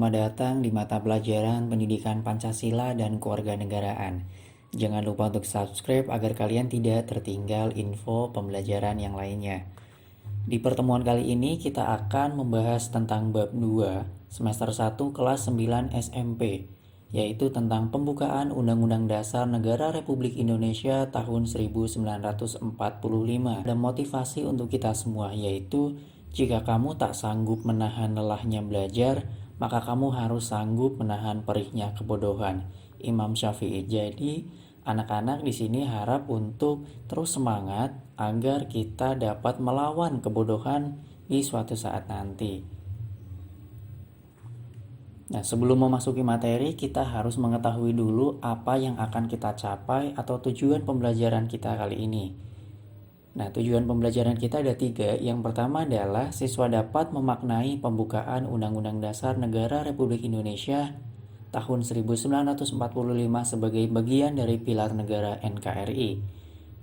selamat datang di mata pelajaran Pendidikan Pancasila dan Kewarganegaraan. Jangan lupa untuk subscribe agar kalian tidak tertinggal info pembelajaran yang lainnya. Di pertemuan kali ini kita akan membahas tentang bab 2 semester 1 kelas 9 SMP, yaitu tentang pembukaan Undang-Undang Dasar Negara Republik Indonesia tahun 1945. Ada motivasi untuk kita semua, yaitu jika kamu tak sanggup menahan lelahnya belajar, maka kamu harus sanggup menahan perihnya kebodohan. Imam Syafi'i. Jadi, anak-anak di sini harap untuk terus semangat agar kita dapat melawan kebodohan di suatu saat nanti. Nah, sebelum memasuki materi, kita harus mengetahui dulu apa yang akan kita capai atau tujuan pembelajaran kita kali ini. Nah, tujuan pembelajaran kita ada 3. Yang pertama adalah siswa dapat memaknai pembukaan Undang-Undang Dasar Negara Republik Indonesia tahun 1945 sebagai bagian dari pilar negara NKRI.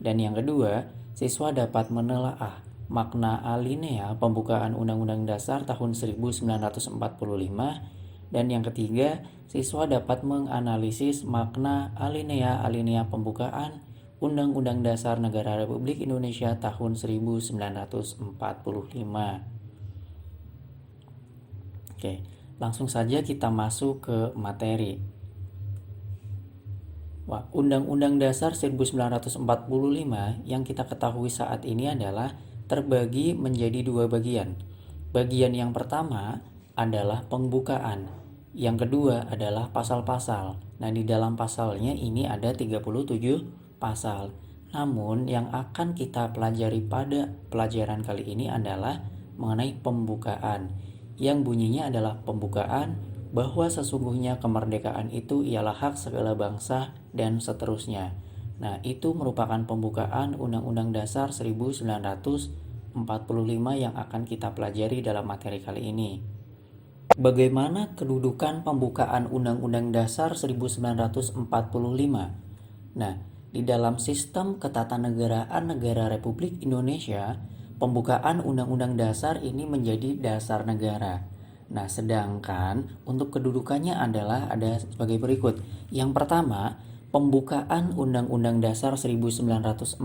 Dan yang kedua, siswa dapat menelaah makna alinea pembukaan Undang-Undang Dasar tahun 1945. Dan yang ketiga, siswa dapat menganalisis makna alinea pembukaan Undang-Undang Dasar Negara Republik Indonesia tahun 1945. Oke, langsung saja kita masuk ke materi. Undang-Undang Dasar 1945 yang kita ketahui saat ini adalah terbagi menjadi 2 bagian. Bagian yang pertama adalah pembukaan. Yang kedua adalah pasal-pasal. Nah, di dalam pasalnya ini ada 37 pasal. Namun yang akan kita pelajari pada pelajaran kali ini adalah mengenai pembukaan, yang bunyinya adalah pembukaan bahwa sesungguhnya kemerdekaan itu ialah hak segala bangsa dan seterusnya. Nah, itu merupakan pembukaan Undang-Undang Dasar 1945 yang akan kita pelajari dalam materi kali ini. Bagaimana kedudukan pembukaan Undang-Undang Dasar 1945? Nah, di dalam sistem ketatanegaraan negara Republik Indonesia, pembukaan Undang-Undang Dasar ini menjadi dasar negara. Nah, sedangkan untuk kedudukannya adalah ada sebagai berikut. Yang pertama, pembukaan Undang-Undang Dasar 1945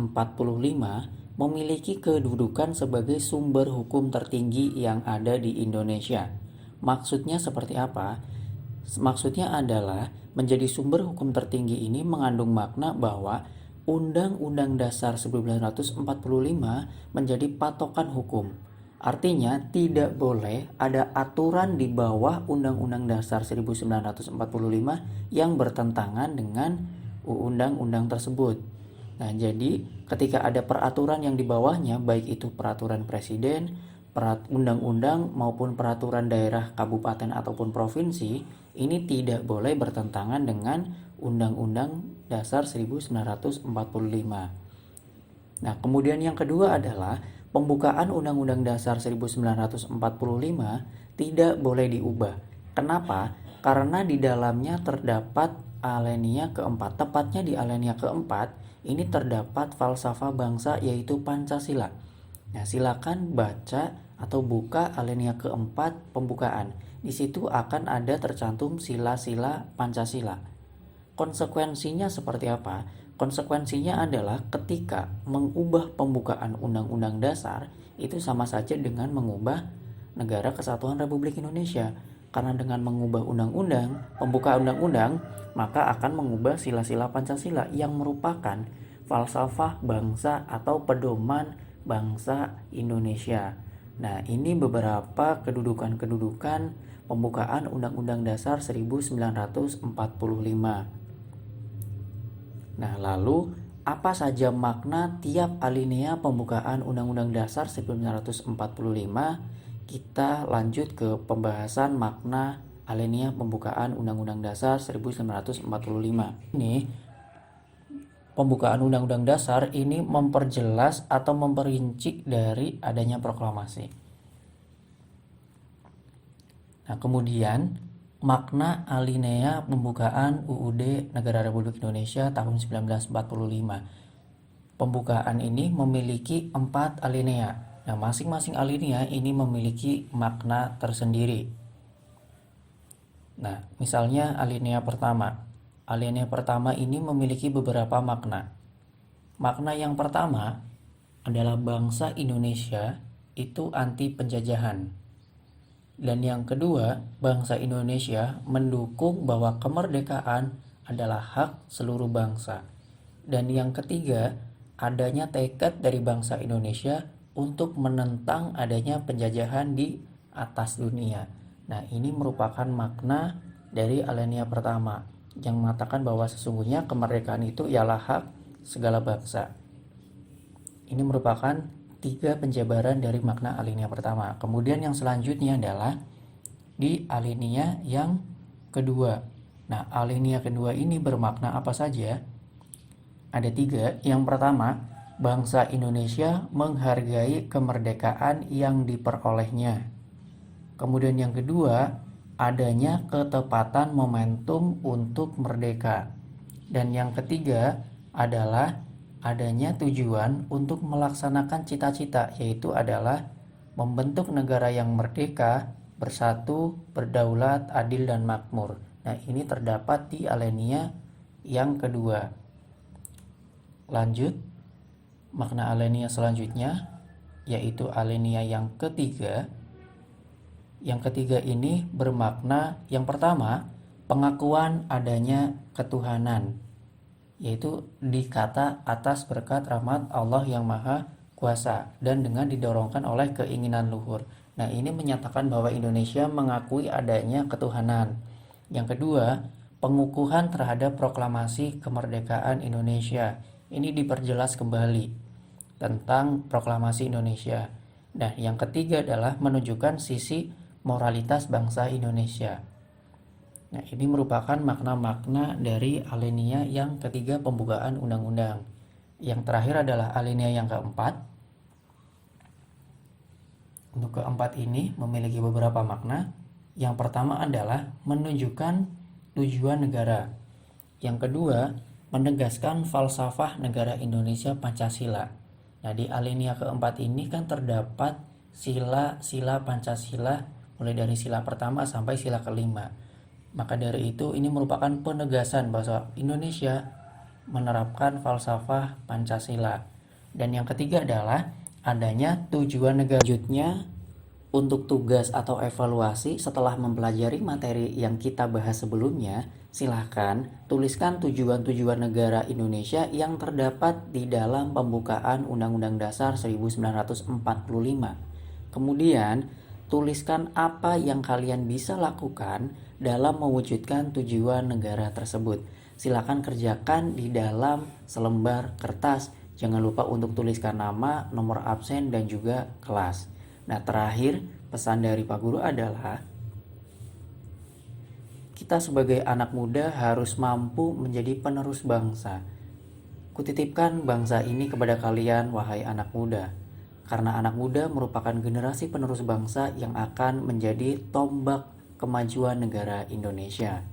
memiliki kedudukan sebagai sumber hukum tertinggi yang ada di Indonesia. Maksudnya seperti apa? Maksudnya adalah menjadi sumber hukum tertinggi ini mengandung makna bahwa Undang-Undang Dasar 1945 menjadi patokan hukum. Artinya tidak boleh ada aturan di bawah Undang-Undang Dasar 1945 yang bertentangan dengan undang-undang tersebut. Nah, jadi ketika ada peraturan yang di bawahnya, baik itu peraturan presiden, undang-undang maupun peraturan daerah, kabupaten ataupun provinsi, ini tidak boleh bertentangan dengan Undang-Undang Dasar 1945. Nah, kemudian yang kedua adalah pembukaan Undang-Undang Dasar 1945 tidak boleh diubah. Kenapa? Karena di dalamnya terdapat alinea keempat. Tepatnya di alinea keempat ini terdapat falsafah bangsa, yaitu Pancasila. Nah, silakan baca atau buka alinea keempat pembukaan. Di situ akan ada tercantum sila-sila Pancasila. Konsekuensinya seperti apa? Konsekuensinya adalah ketika mengubah pembukaan Undang-Undang Dasar itu sama saja dengan mengubah Negara Kesatuan Republik Indonesia. Karena dengan mengubah undang-undang, pembukaan undang-undang, maka akan mengubah sila-sila Pancasila yang merupakan falsafah bangsa atau pedoman bangsa Indonesia. Nah, ini beberapa kedudukan-kedudukan pembukaan Undang-Undang Dasar 1945. Nah, lalu apa saja makna tiap alinea pembukaan Undang-Undang Dasar 1945? Kita lanjut ke pembahasan makna alinea pembukaan Undang-Undang Dasar 1945. Ini pembukaan Undang-Undang Dasar ini memperjelas atau memperinci dari adanya proklamasi. Nah, kemudian makna alinea pembukaan UUD Negara Republik Indonesia tahun 1945. Pembukaan ini memiliki 4 alinea. Nah, masing-masing alinea ini memiliki makna tersendiri. Nah, misalnya alinea pertama. Alinea pertama ini memiliki beberapa makna. Makna yang pertama adalah bangsa Indonesia itu anti penjajahan. Dan yang kedua, bangsa Indonesia mendukung bahwa kemerdekaan adalah hak seluruh bangsa. Dan yang ketiga, adanya tekad dari bangsa Indonesia untuk menentang adanya penjajahan di atas dunia. Nah, ini merupakan makna dari alinea pertama yang mengatakan bahwa sesungguhnya kemerdekaan itu ialah hak segala bangsa. Ini merupakan tiga penjabaran dari makna alinea pertama. Kemudian yang selanjutnya adalah di alinea yang kedua. Nah, alinea kedua ini bermakna apa saja? Ada tiga. Yang pertama, bangsa Indonesia menghargai kemerdekaan yang diperolehnya. Kemudian yang kedua, adanya ketepatan momentum untuk merdeka. Dan yang ketiga adalah adanya tujuan untuk melaksanakan cita-cita, yaitu adalah membentuk negara yang merdeka, bersatu, berdaulat, adil, dan makmur. Nah, ini terdapat di alinea yang kedua. Lanjut, makna alinea selanjutnya, yaitu alinea yang ketiga. Yang ketiga ini bermakna yang pertama, pengakuan adanya ketuhanan, yaitu dikata atas berkat rahmat Allah yang Maha Kuasa dan dengan didorongkan oleh keinginan luhur. Nah, ini menyatakan bahwa Indonesia mengakui adanya ketuhanan. Yang kedua, pengukuhan terhadap proklamasi kemerdekaan Indonesia. Ini diperjelas kembali tentang proklamasi Indonesia. Nah, yang ketiga adalah menunjukkan sisi moralitas bangsa Indonesia. Nah, ini merupakan makna-makna dari alinea yang ketiga pembukaan undang-undang. Yang terakhir adalah alinea yang keempat. Untuk keempat ini memiliki beberapa makna. Yang pertama adalah menunjukkan tujuan negara. Yang kedua, menegaskan falsafah negara Indonesia Pancasila. Nah, di alinea keempat ini kan terdapat sila-sila Pancasila mulai dari sila pertama sampai sila kelima. Maka dari itu ini merupakan penegasan bahwa Indonesia menerapkan falsafah Pancasila. Dan yang ketiga adalah adanya tujuan negara. Selanjutnya, untuk tugas atau evaluasi setelah mempelajari materi yang kita bahas sebelumnya, silahkan tuliskan tujuan-tujuan negara Indonesia yang terdapat di dalam pembukaan Undang-Undang Dasar 1945. Kemudian, tuliskan apa yang kalian bisa lakukan dalam mewujudkan tujuan negara tersebut. Silakan kerjakan di dalam selembar kertas. Jangan lupa untuk tuliskan nama, nomor absen, dan juga kelas. Nah, terakhir pesan dari Pak Guru adalah kita sebagai anak muda harus mampu menjadi penerus bangsa. Kutitipkan bangsa ini kepada kalian, wahai anak muda. Karena anak muda merupakan generasi penerus bangsa yang akan menjadi tombak kemajuan negara Indonesia.